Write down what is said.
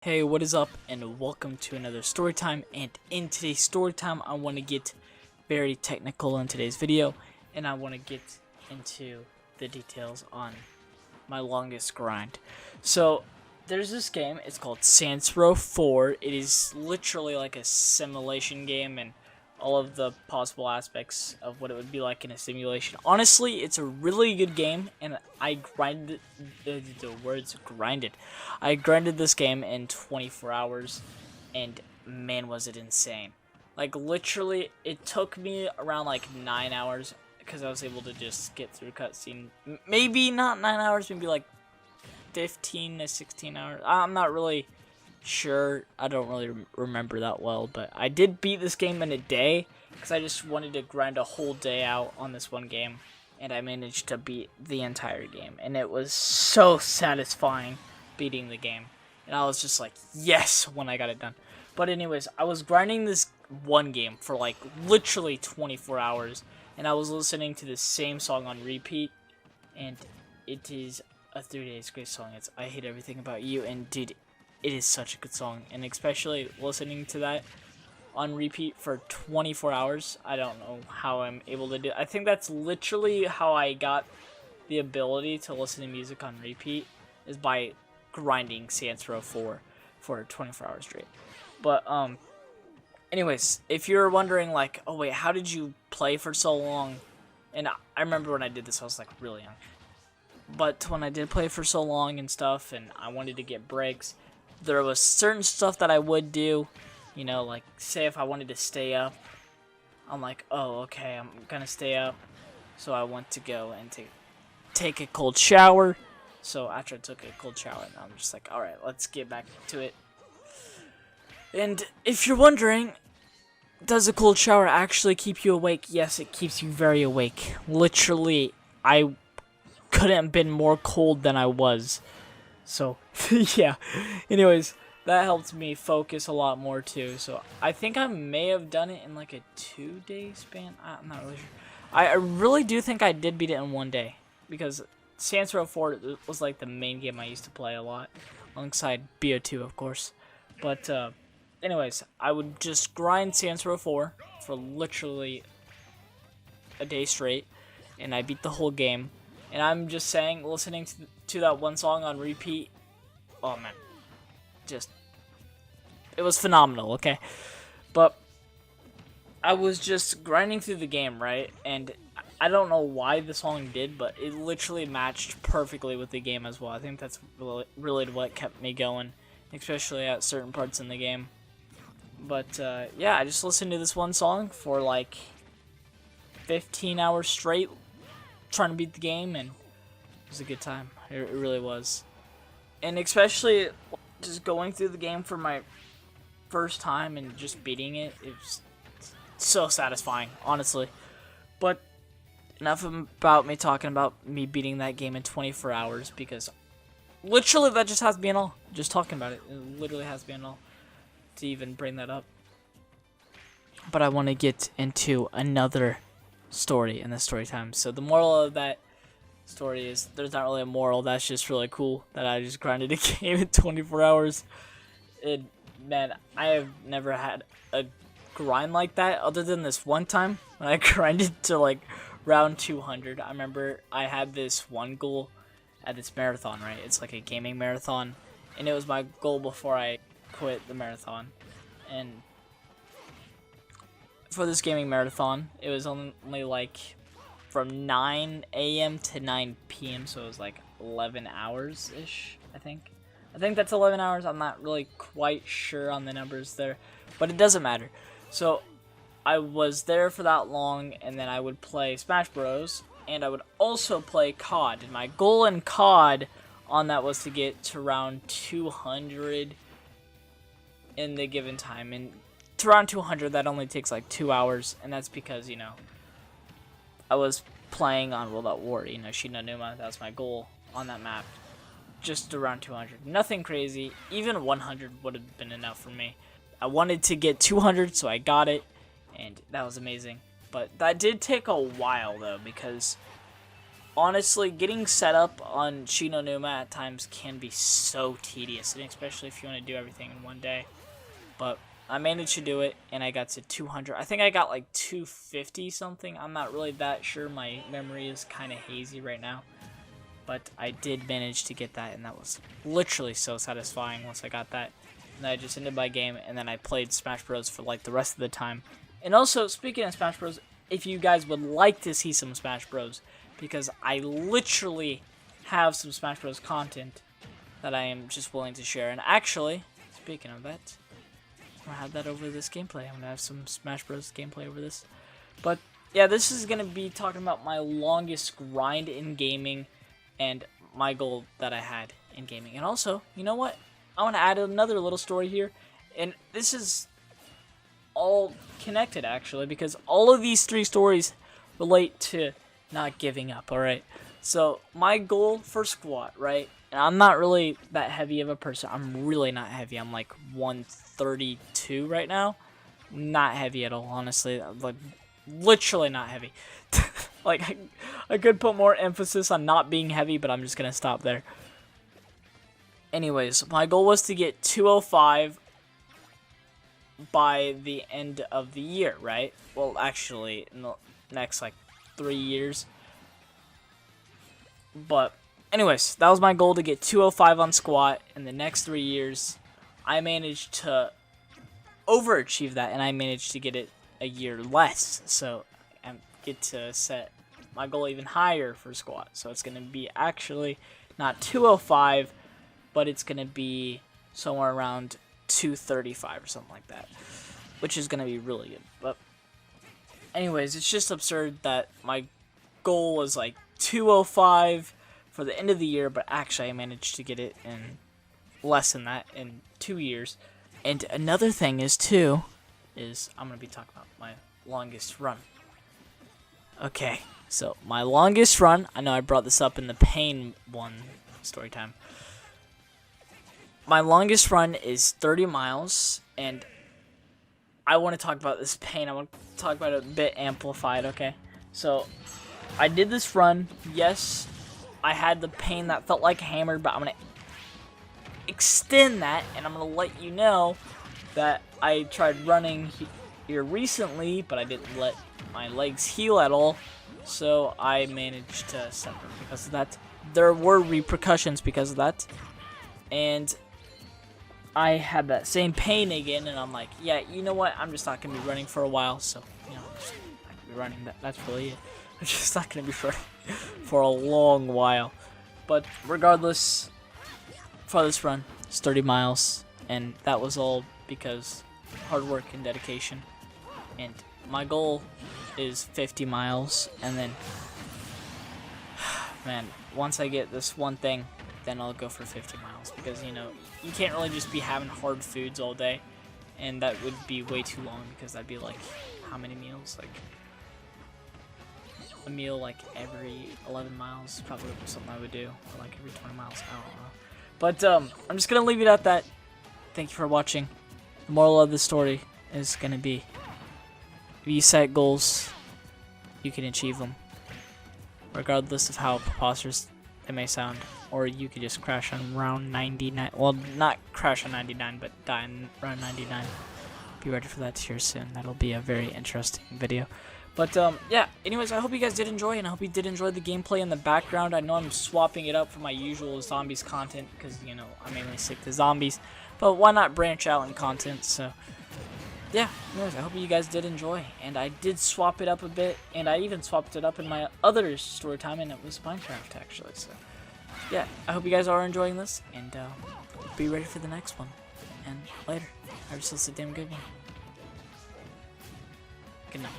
Hey, what is up, and welcome to another story time. And in today's story time, I want to get very technical in today's video, and I want to get into the details on my longest grind. So there's this game, it's called Saints Row 4. It is literally like a simulation game, and all of the possible aspects of what it would be like in a simulation. Honestly, it's a really good game, and I grinded the words grinded. I grinded this game in 24 hours, and man, was it insane. Like, literally, it took me around like 9 hours because I was able to just get through cutscene. Maybe not 9 hours, maybe like 15 to 16 hours. I'm not really sure. I don't really remember that well, but I did beat this game in a day because I just wanted to grind a whole day out on this one game, and I managed to beat the entire game, and it was so satisfying beating the game, and I was just like, yes, when I got it done. But anyways, I was grinding this one game for like literally 24 hours, and I was listening to the same song on repeat, and it is a 3 Days Grace song. It's I Hate Everything About You, and dude, it is such a good song, and especially listening to that on repeat for 24 hours, I don't know how I'm able to do it. I think that's literally how I got the ability to listen to music on repeat, is by grinding Saints Row 4 for 24 hours straight. But anyways, if you're wondering like, oh wait, how did you play for so long? And I remember when I did this, I was like really young. But when I did play for so long and stuff, and I wanted to get breaks, there was certain stuff that I would do, you know, like say if I wanted to stay up, I'm like, oh, okay, I'm gonna stay up. So I went to go and take a cold shower. So after I took a cold shower, I'm just like, alright, let's get back to it. And if you're wondering, does a cold shower actually keep you awake? Yes, it keeps you very awake. Literally, I couldn't have been more cold than I was. So, yeah. Anyways, that helped me focus a lot more too. So, I think I may have done it in like a 2-day span. I'm not really sure. I really do think I did beat it in one day, because Saints Row 4 was like the main game I used to play a lot, alongside BO2, of course. But, anyways, I would just grind Saints Row 4 for literally a day straight, and I beat the whole game. And I'm just saying, listening to that one song on repeat, oh man, just, it was phenomenal, okay? But I was just grinding through the game, right? And I don't know why the song did, but it literally matched perfectly with the game as well. I think that's really what kept me going, especially at certain parts in the game. But yeah, I just listened to this one song for like 15 hours straight, trying to beat the game, and it was a good time. It really was. And especially just going through the game for my first time and just beating it, it was so satisfying, honestly. But enough about me talking about me beating that game in 24 hours, because literally that just has to be an all. Just talking about it, it literally has to be an all to even bring that up. But I want to get into another story in the story time. So the moral of that story is there's not really a moral. That's just really cool that I just grinded a game in 24 hours. And man, I have never had a grind like that other than this one time when I grinded to like round 200. I remember I had this one goal at this marathon, right? It's like a gaming marathon, and it was my goal before I quit the marathon. And for this gaming marathon, it was only like from 9 a.m. to 9 p.m., so it was like 11 hours-ish, I think. I think that's 11 hours. I'm not really quite sure on the numbers there, but it doesn't matter. So I was there for that long, and then I would play Smash Bros, and I would also play COD. And my goal in COD on that was to get to round 200 in the given time, and to round 200, that only takes like 2 hours, and that's because, you know, I was playing on World at War, you know, Shi No Numa. That was my goal on that map, just around 200. Nothing crazy. Even 100 would have been enough for me. I wanted to get 200, so I got it, and that was amazing. But that did take a while, though, because honestly, getting set up on Shi No Numa at times can be so tedious, and especially if you want to do everything in one day. But I managed to do it, and I got to 200. I think I got like 250 something. I'm not really that sure. My memory is kind of hazy right now. But I did manage to get that, and that was literally so satisfying once I got that. And I just ended my game, and then I played Smash Bros. For like the rest of the time. And also, speaking of Smash Bros., if you guys would like to see some Smash Bros., because I literally have some Smash Bros. Content that I am just willing to share. And actually, speaking of that, I'm going to have that over this gameplay. I'm going to have some Smash Bros. Gameplay over this. But, yeah, this is going to be talking about my longest grind in gaming and my goal that I had in gaming. And also, you know what? I want to add another little story here. And this is all connected, actually, because all of these 3 stories relate to not giving up, alright? So, my goal for squat, right? And I'm not really that heavy of a person. I'm really not heavy. I'm like 132 right now. Not heavy at all, honestly. I'm like, literally not heavy. Like, I could put more emphasis on not being heavy, but I'm just going to stop there. Anyways, my goal was to get 205 by the end of the year, right? Well, actually, in the next, like, 3 years. But, anyways, that was my goal, to get 205 on squat. In the next 3 years, I managed to overachieve that, and I managed to get it a year less. So, I get to set my goal even higher for squat. So, it's going to be actually not 205, but it's going to be somewhere around 235 or something like that, which is going to be really good. But anyways, it's just absurd that my goal was like 205 for the end of the year, but actually I managed to get it in less than that in 2 years. And another thing is too, is I'm going to be talking about my longest run. Okay, so my longest run, I know I brought this up in the Pain one story time. My longest run is 30 miles, and I want to talk about this pain. I want to talk about it a bit amplified, okay? So, I did this run. Yes, I had the pain that felt like hammered, but I'm going to extend that, and I'm going to let you know that I tried running here recently, but I didn't let my legs heal at all, so I managed to suffer because of that. There were repercussions because of that, and I had that same pain again, and I'm like, yeah, you know what? I'm just not going to be running for a while, so, you know, I'm just not going to be running. That's really it. I'm just not going to be running for a long while. But regardless, for this run, it's 30 miles, and that was all because hard work and dedication. And my goal is 50 miles, and then, man, once I get this one thing, then I'll go for 50 miles, because, you know, you can't really just be having hard foods all day, and that would be way too long, because that'd be like, how many meals? Like, a meal like every 11 miles, probably something I would do, or like every 20 miles, I don't know. But, I'm just gonna leave it at that. Thank you for watching. The moral of the story is gonna be, if you set goals, you can achieve them, regardless of how preposterous it may sound. Or you could just crash on round 99. Well, not crash on 99, but die on round 99. Be ready for that here soon. That'll be a very interesting video. But, yeah, anyways, I hope you guys did enjoy, and I hope you did enjoy the gameplay in the background. I know I'm swapping it up for my usual zombies content, because, you know, I mainly stick to zombies. But why not branch out in content? So, yeah, anyways, I hope you guys did enjoy. And I did swap it up a bit, and I even swapped it up in my other story time, and it was Minecraft, actually, so. Yeah, I hope you guys are enjoying this, and be ready for the next one. And later. Have yourselves a damn good one. Good night.